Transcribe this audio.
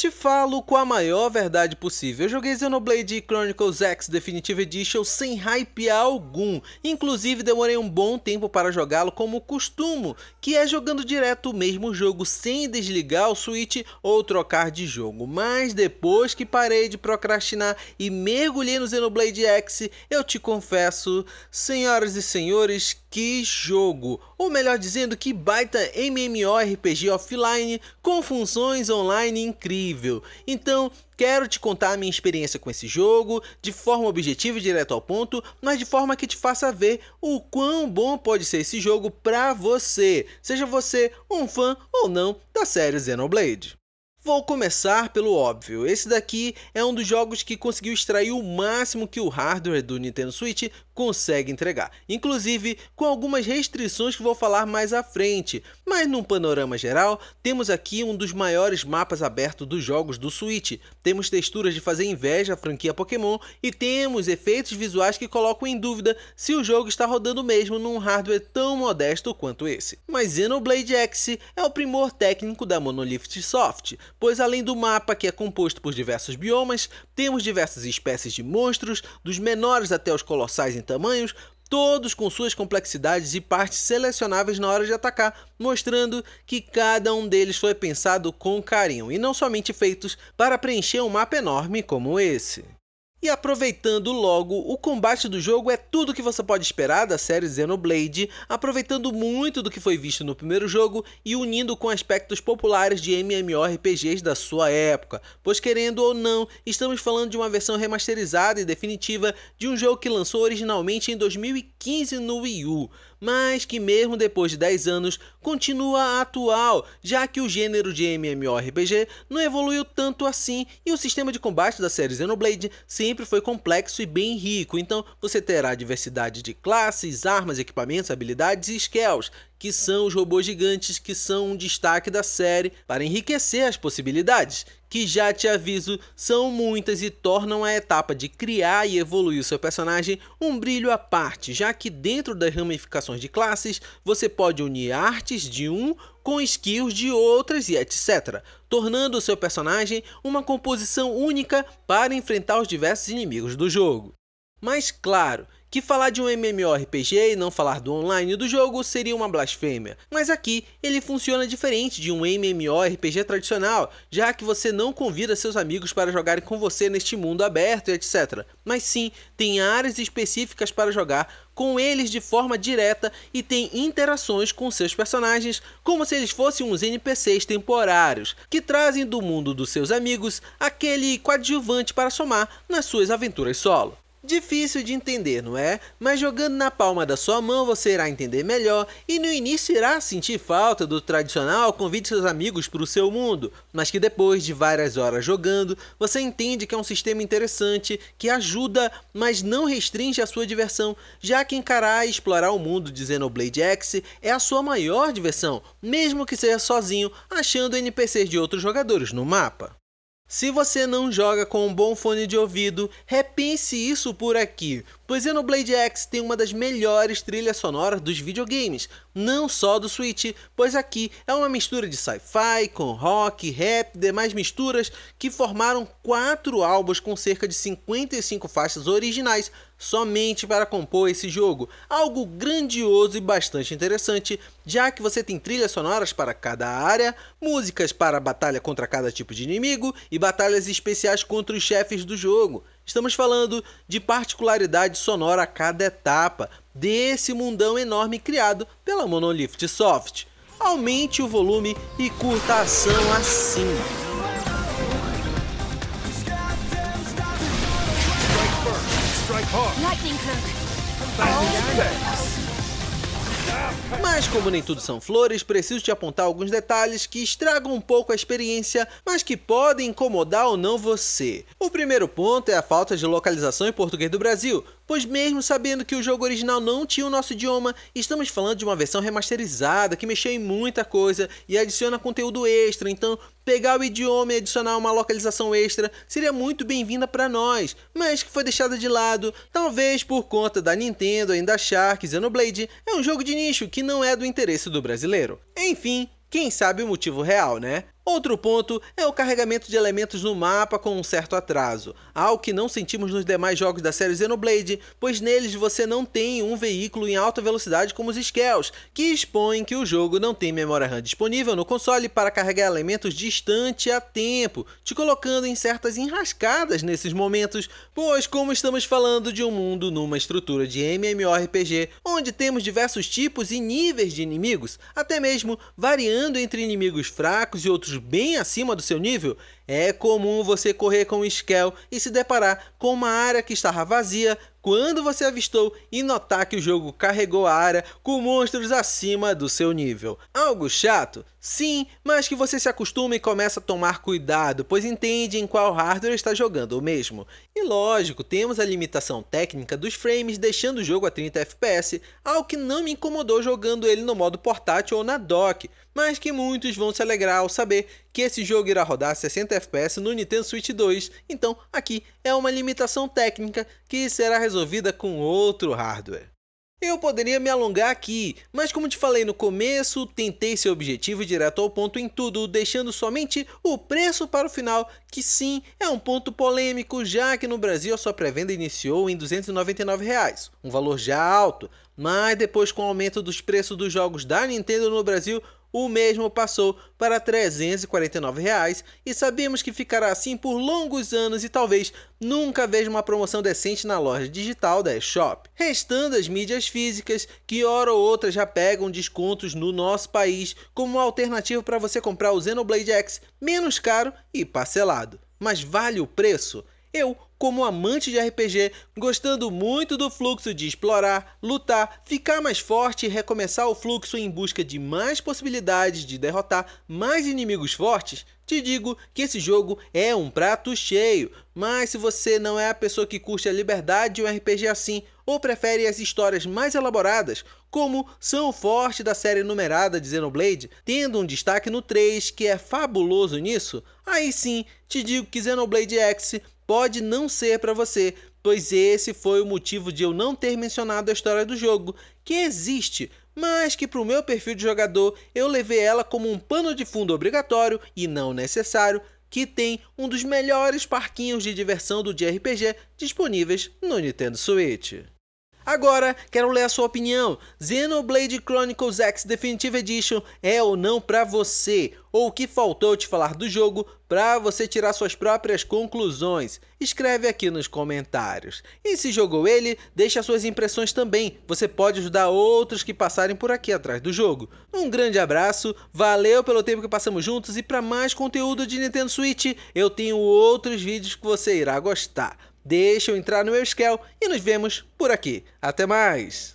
Te falo com a maior verdade possível, eu joguei Xenoblade Chronicles X Definitive Edition sem hype algum, inclusive demorei um bom tempo para jogá-lo como costumo, que é jogando direto o mesmo jogo sem desligar o Switch ou trocar de jogo, mas depois que parei de procrastinar e mergulhei no Xenoblade X, eu te confesso, senhoras e senhores, que jogo! Ou melhor dizendo, que baita MMORPG offline com funções online incrível. Então, quero te contar a minha experiência com esse jogo, de forma objetiva e direto ao ponto, mas de forma que te faça ver o quão bom pode ser esse jogo pra você, seja você um fã ou não da série Xenoblade. Vou começar pelo óbvio, esse daqui é um dos jogos que conseguiu extrair o máximo que o hardware do Nintendo Switch consegue entregar, inclusive com algumas restrições que vou falar mais à frente, mas num panorama geral, temos aqui um dos maiores mapas abertos dos jogos do Switch, temos texturas de fazer inveja à franquia Pokémon e temos efeitos visuais que colocam em dúvida se o jogo está rodando mesmo num hardware tão modesto quanto esse. Mas Xenoblade X é o primor técnico da Monolith Soft, pois além do mapa que é composto por diversos biomas, temos diversas espécies de monstros, dos menores até os colossais em tamanhos, todos com suas complexidades e partes selecionáveis na hora de atacar, mostrando que cada um deles foi pensado com carinho e não somente feitos para preencher um mapa enorme como esse. E aproveitando logo, o combate do jogo é tudo que você pode esperar da série Xenoblade, aproveitando muito do que foi visto no primeiro jogo e unindo com aspectos populares de MMORPGs da sua época, pois querendo ou não, estamos falando de uma versão remasterizada e definitiva de um jogo que lançou originalmente em 2015 no Wii U, mas que mesmo depois de 10 anos continua atual, já que o gênero de MMORPG não evoluiu tanto assim e o sistema de combate da série Xenoblade sempre foi complexo e bem rico, então você terá diversidade de classes, armas, equipamentos, habilidades e skills, que são os robôs gigantes que são um destaque da série para enriquecer as possibilidades, que já te aviso, são muitas e tornam a etapa de criar e evoluir o seu personagem um brilho à parte, já que dentro das ramificações de classes, você pode unir artes de um com skills de outras e etc, tornando o seu personagem uma composição única para enfrentar os diversos inimigos do jogo. Mas claro, que falar de um MMORPG e não falar do online do jogo seria uma blasfêmia, mas aqui ele funciona diferente de um MMORPG tradicional, já que você não convida seus amigos para jogarem com você neste mundo aberto e etc, mas sim tem áreas específicas para jogar com eles de forma direta e tem interações com seus personagens como se eles fossem uns NPCs temporários, que trazem do mundo dos seus amigos aquele coadjuvante para somar nas suas aventuras solo. Difícil de entender, não é? Mas jogando na palma da sua mão você irá entender melhor e no início irá sentir falta do tradicional convide seus amigos para o seu mundo, mas que depois de várias horas jogando, você entende que é um sistema interessante, que ajuda, mas não restringe a sua diversão, já que encarar e explorar o mundo de Xenoblade X é a sua maior diversão, mesmo que seja sozinho, achando NPCs de outros jogadores no mapa. Se você não joga com um bom fone de ouvido, repense isso por aqui, pois Xenoblade X tem uma das melhores trilhas sonoras dos videogames, não só do Switch, pois aqui é uma mistura de sci-fi com rock, rap e demais misturas que formaram 4 álbuns com cerca de 55 faixas originais somente para compor esse jogo, algo grandioso e bastante interessante, já que você tem trilhas sonoras para cada área, músicas para batalha contra cada tipo de inimigo e batalhas especiais contra os chefes do jogo. Estamos falando de particularidade sonora a cada etapa desse mundão enorme criado pela Monolith Soft. Aumente o volume e curta a ação assim. Mas como nem tudo são flores, preciso te apontar alguns detalhes que estragam um pouco a experiência, mas que podem incomodar ou não você. O primeiro ponto é a falta de localização em português do Brasil, pois mesmo sabendo que o jogo original não tinha o nosso idioma, estamos falando de uma versão remasterizada que mexeu em muita coisa e adiciona conteúdo extra, então pegar o idioma e adicionar uma localização extra seria muito bem-vinda para nós, mas que foi deixada de lado, talvez por conta da Nintendo ainda achar que Xenoblade é um jogo de nicho que não é do interesse do brasileiro. Enfim, quem sabe o motivo real, né? Outro ponto é o carregamento de elementos no mapa com um certo atraso, algo que não sentimos nos demais jogos da série Xenoblade, pois neles você não tem um veículo em alta velocidade como os Skells, que expõem que o jogo não tem memória RAM disponível no console para carregar elementos distante a tempo, te colocando em certas enrascadas nesses momentos, pois como estamos falando de um mundo numa estrutura de MMORPG, onde temos diversos tipos e níveis de inimigos, até mesmo variando entre inimigos fracos e outros bem acima do seu nível, é comum você correr com o Skell e se deparar com uma área que estava vazia quando você avistou e notar que o jogo carregou a área com monstros acima do seu nível. Algo chato? Sim, mas que você se acostuma e começa a tomar cuidado, pois entende em qual hardware está jogando o mesmo. E lógico, temos a limitação técnica dos frames deixando o jogo a 30 FPS, algo que não me incomodou jogando ele no modo portátil ou na dock, mas que muitos vão se alegrar ao saber que esse jogo irá rodar 60 FPS no Nintendo Switch 2, então aqui é uma limitação técnica que será resolvida com outro hardware. Eu poderia me alongar aqui, mas como te falei no começo, tentei ser objetivo e direto ao ponto em tudo, deixando somente o preço para o final, que sim, é um ponto polêmico, já que no Brasil a sua pré-venda iniciou em R$ 299, um valor já alto, mas depois com o aumento dos preços dos jogos da Nintendo no Brasil, o mesmo passou para R$ 349 e sabemos que ficará assim por longos anos e talvez nunca veja uma promoção decente na loja digital da eShop. Restando as mídias físicas, que hora ou outra já pegam descontos no nosso país como uma alternativa para você comprar o Xenoblade X menos caro e parcelado. Mas vale o preço? Eu, como amante de RPG, gostando muito do fluxo de explorar, lutar, ficar mais forte e recomeçar o fluxo em busca de mais possibilidades de derrotar mais inimigos fortes, te digo que esse jogo é um prato cheio, mas se você não é a pessoa que curte a liberdade de um RPG assim, ou prefere as histórias mais elaboradas, como são o forte da série numerada de Xenoblade, tendo um destaque no 3 que é fabuloso nisso, aí sim te digo que Xenoblade X pode não ser para você, pois esse foi o motivo de eu não ter mencionado a história do jogo, que existe, mas que para o meu perfil de jogador eu levei ela como um pano de fundo obrigatório e não necessário, que tem um dos melhores parquinhos de diversão do JRPG disponíveis no Nintendo Switch. Agora, quero ler a sua opinião. Xenoblade Chronicles X Definitive Edition é ou não pra você? Ou o que faltou te falar do jogo pra você tirar suas próprias conclusões? Escreve aqui nos comentários. E se jogou ele, deixa suas impressões também. Você pode ajudar outros que passarem por aqui atrás do jogo. Um grande abraço, valeu pelo tempo que passamos juntos e para mais conteúdo de Nintendo Switch, eu tenho outros vídeos que você irá gostar. Deixa eu entrar no meu Skell e nos vemos por aqui. Até mais!